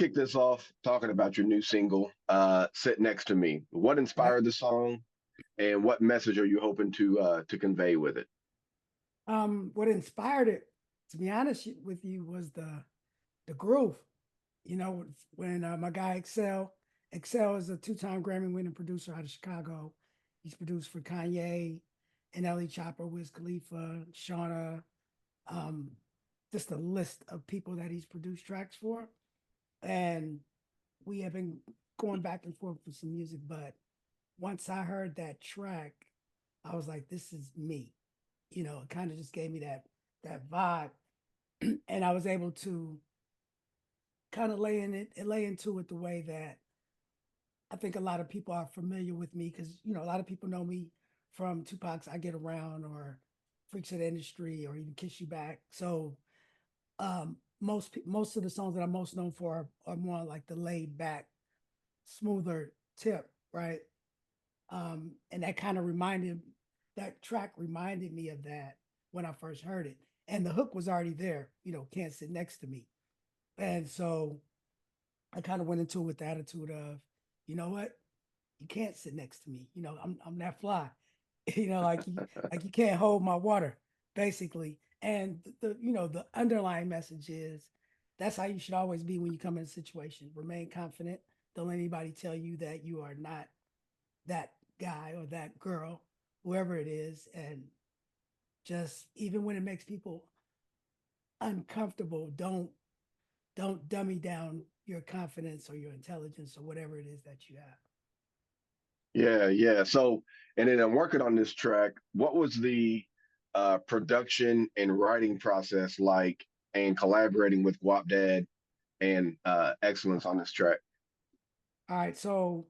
kick this off talking about your new single, "Sit Next to Me." What Right. inspired the song, and what message are you hoping to convey with it? What inspired it, to be honest with you, was the groove. When my guy Excel is a two-time Grammy-winning producer out of Chicago. He's produced for Kanye and Ellie Chopper, Wiz Khalifa, Shauna, um, just a list of people that he's produced tracks for. And we have been going back and forth with some music, but once I heard that track, I was like, this is me. It kind of just gave me that vibe. And I was able to kind of lay into it the way that I think a lot of people are familiar with me because a lot of people know me from Tupac's "I Get Around" or "Freaks of the Industry" or even "Kiss You Back." So most of the songs that I'm most known for are more like the laid back, smoother tip, right? And that track reminded me of that when I first heard it. And the hook was already there, "Can't sit next to me." And so I kind of went into it with the attitude of, you know what? You can't sit next to me. I'm that fly. Like you can't hold my water, basically. And the underlying message is that's how you should always be when you come in a situation. Remain confident. Don't let anybody tell you that you are not that guy or that girl, whoever it is. And just even when it makes people uncomfortable, don't dummy down your confidence or your intelligence or whatever it is that you have. Yeah, yeah. So, and then I'm working on this track. What was the production and writing process like, and collaborating with Guapdad and Xcelence on this track? All right. So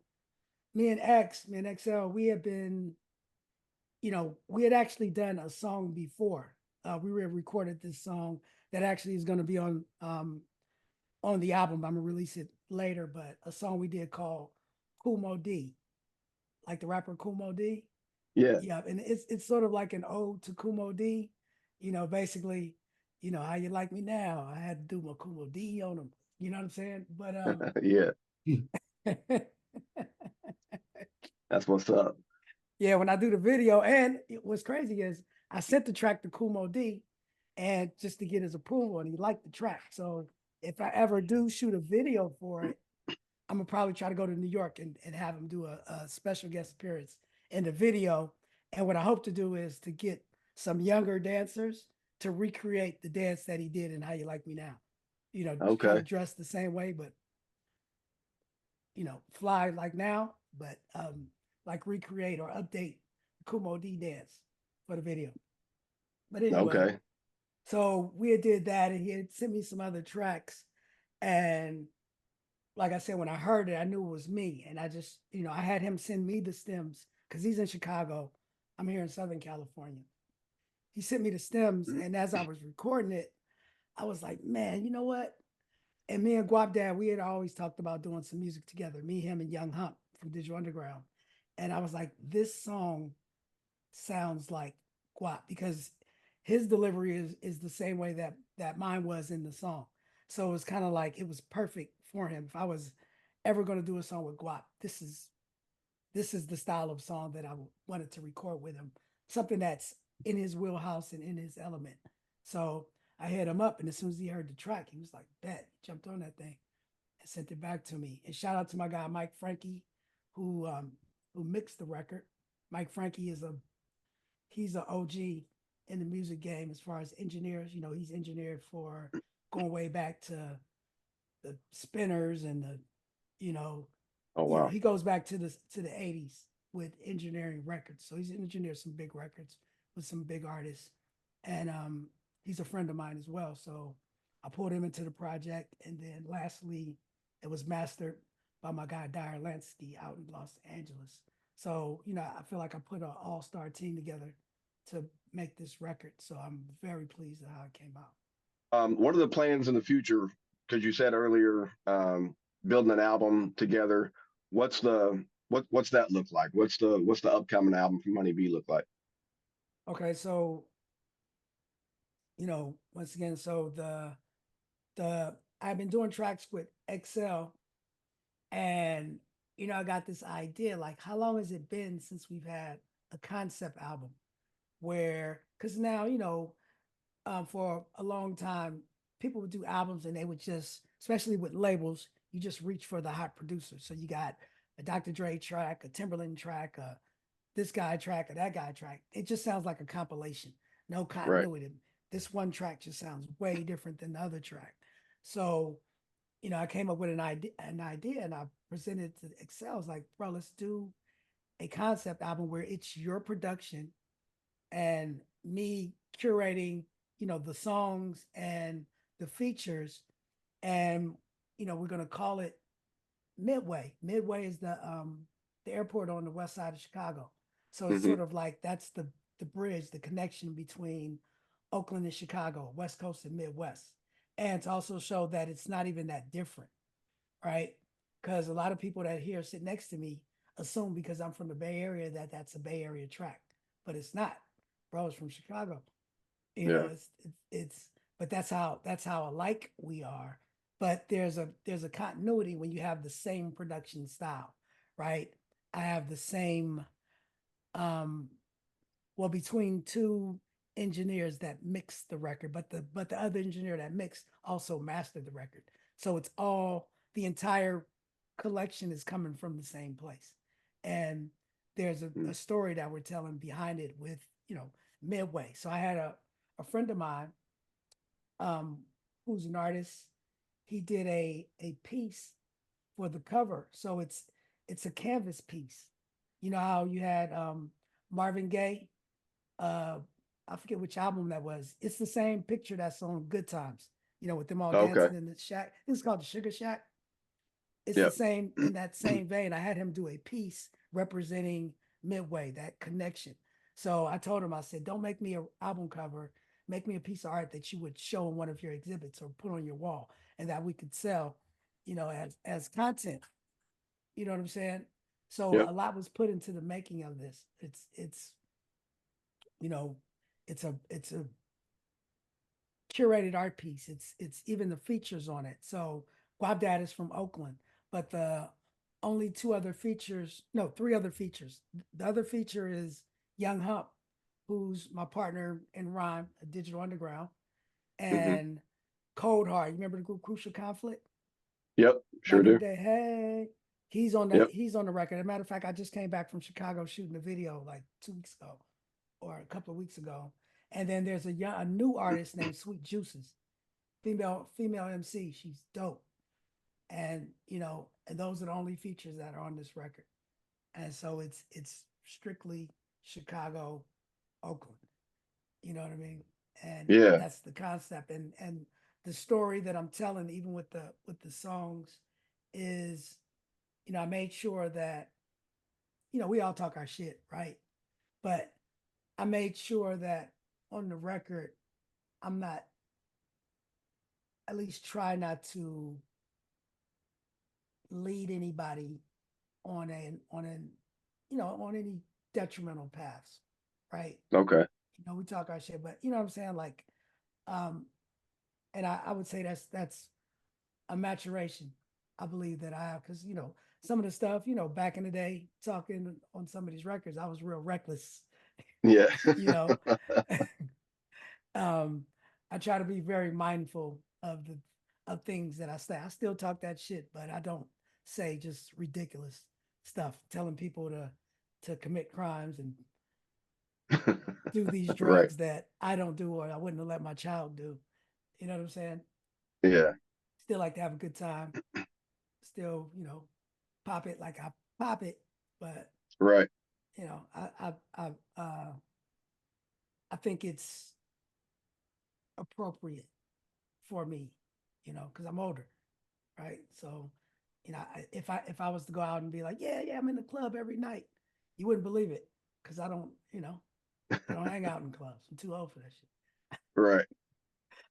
me and XL, we had actually done a song before. We were recorded this song that actually is going to be on the album. I'm gonna release it later, but a song we did called Kumo D, like the rapper Kumo D. Yeah. Yeah, and it's sort of like an ode to Kumo D. Basically, how you like me now. I had to do my Kumo D on him. You know what I'm saying? But Yeah, that's what's up. yeah, when I do the video, and what's crazy is I sent the track to Kumo D, and just to get his approval, and he liked the track. So if I ever do shoot a video for it, I'm gonna probably try to go to New York and have him do a special guest appearance in the video. And what I hope to do is to get some younger dancers to recreate the dance that he did in "How You Like Me Now." Kind Okay. of dressed the same way, but fly like now, but like recreate or update the Kumo D dance for the video. But anyway, Okay. so we did that, and he had sent me some other tracks, and like I said, when I heard it, I knew it was me. And I just, I had him send me the stems because he's in Chicago. I'm here in Southern California. He sent me the stems. And as I was recording it, I was like, man, you know what? And me and Guapdad, we had always talked about doing some music together, me, him, and Young Hump from Digital Underground. And I was like, this song sounds like Guap because his delivery is the same way that mine was in the song. So it was kind of like it was perfect for him. If I was ever going to do a song with Guap, this is the style of song that I wanted to record with him. Something that's in his wheelhouse and in his element. So I hit him up, and as soon as he heard the track, he was like, "Bet!" He jumped on that thing and sent it back to me. And shout out to my guy Mike Frankie, who um, who mixed the record. Mike Frankie he's an OG in the music game as far as engineers. He's engineered for going way back to the Spinners and you know, Oh wow. he goes back to the 80s with engineering records. So he's engineered some big records with some big artists. And he's a friend of mine as well. So I pulled him into the project. And then lastly, it was mastered by my guy Dyer Lansky out in Los Angeles. So, I feel like I put an all-star team together to make this record. So I'm very pleased at how it came out. What are the plans in the future? Because you said earlier, building an album together. What's that look like? What's the upcoming album for Money B look like? Okay, so once again, so the I've been doing tracks with Excel, and I got this idea like, how long has it been since we've had a concept album? Where, because now, for a long time, people would do albums and they would just, especially with labels, you just reach for the hot producer. So you got a Dr. Dre track, a Timberland track, a this guy track, or that guy track. It just sounds like a compilation, no Right. continuity. This one track just sounds way different than the other track. So, I came up with an idea, and I presented it to Excel. I was like, bro, let's do a concept album where it's your production and me curating, the songs and the features. And, we're going to call it Midway. Midway is the airport on the west side of Chicago. So it's Hmm. sort of like that's the bridge, the connection between Oakland and Chicago, West Coast and Midwest. And to also show that it's not even that different, right? Because a lot of people that here sit next to me assume because I'm from the Bay Area that that's a Bay Area track, but it's not. Bro, it's from Chicago. Yeah. It's but that's how alike we are. But there's a continuity when you have the same production style, right? I have the same um well, between two engineers that mixed the record, but the other engineer that mixed also mastered the record. So it's all the entire collection is coming from the same place. And there's a story that we're telling behind it with, Midway. So I had a friend of mine, um, who's an artist. He did a piece for the cover. So it's a canvas piece. You know how you had Marvin Gaye, uh I forget which album that was. It's the same picture that's on Good Times, with them all Okay. dancing in the shack. It's called the Sugar Shack. It's the Yep. same in that same vein. I had him do a piece representing Midway, that connection. So I told him, I said, don't make me an album cover. Make me a piece of art that you would show in one of your exhibits or put on your wall and that we could sell, as content. You know what I'm saying? So Yep. a lot was put into the making of this. It's you know, it's a curated art piece. It's even the features on it. So Guapdad is from Oakland, but the only two other features, no, three other features. The other feature is Young Hump, who's my partner in rhyme, a Digital Underground, Hmm. and Cold Hard. You remember the group Crucial Conflict? Yep. Sure Another do. day, hey. He's on the Yep. he's on the record. As a matter of fact, I just came back from Chicago shooting a video like 2 weeks ago or a couple of weeks ago. And then there's a new artist named Sweet Juices, female MC. She's dope, and and those are the only features that are on this record. And so it's strictly Chicago, Oakland. You know what I mean? And Yeah. that's the concept, and the story that I'm telling, even with the songs, is I made sure that we all talk our shit, right? But I made sure that on the record, I'm not, at least try not to lead anybody on any detrimental paths, right? Okay. We talk our shit, but you know what I'm saying? Like, um, and I would say that's a maturation, I believe, that I have, because some of the stuff, back in the day, talking on some of these records, I was real reckless, Yeah. you know. um, I try to be very mindful of things that I say. I still talk that shit, but I don't say just ridiculous stuff, telling people to commit crimes and do these Right. drugs that I don't do or I wouldn't have let my child do. You know what I'm saying? Yeah. Still like to have a good time. Still, pop it like I pop it, but Right. I think it's appropriate for me, because I'm older, right? So, if I was to go out and be like, yeah, yeah, I'm in the club every night, you wouldn't believe it, because I don't hang out in clubs. I'm too old for that shit. Right.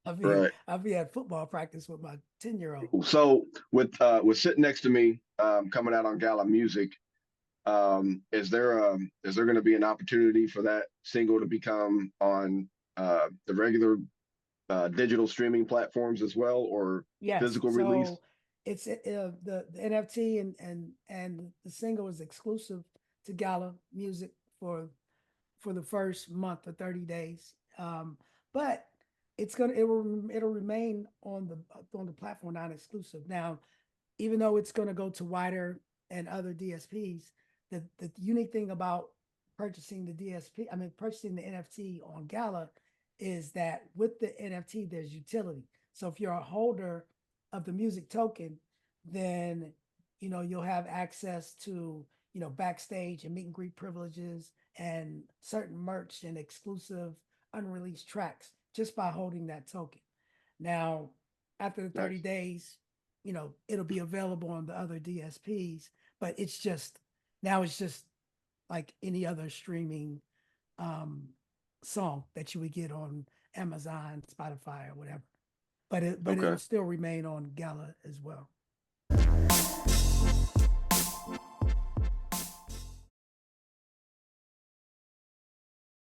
I'll be Right. I'll be at football practice with my 10-year-old. So with sitting next to me, coming out on Gala Music, is there going to be an opportunity for that single to become on the regular digital streaming platforms as well, or Yes. physical release? So it's the NFT and the single is exclusive to Gala Music for the first month or 30 days. But it'll remain on the platform non-exclusive. Now, even though it's going to go to wider and other DSPs, the unique thing about purchasing the DSP, I mean purchasing the NFT on Gala, is that with the NFT there's utility. So if you're a holder of the music token, then you'll have access to backstage and meet and greet privileges and certain merch and exclusive unreleased tracks just by holding that token. Now, after the 30 Nice. days, it'll be available on the other DSPs, but it's just like any other streaming um song that you would get on Amazon, Spotify, or whatever. But it'll Okay. still remain on Gala as well.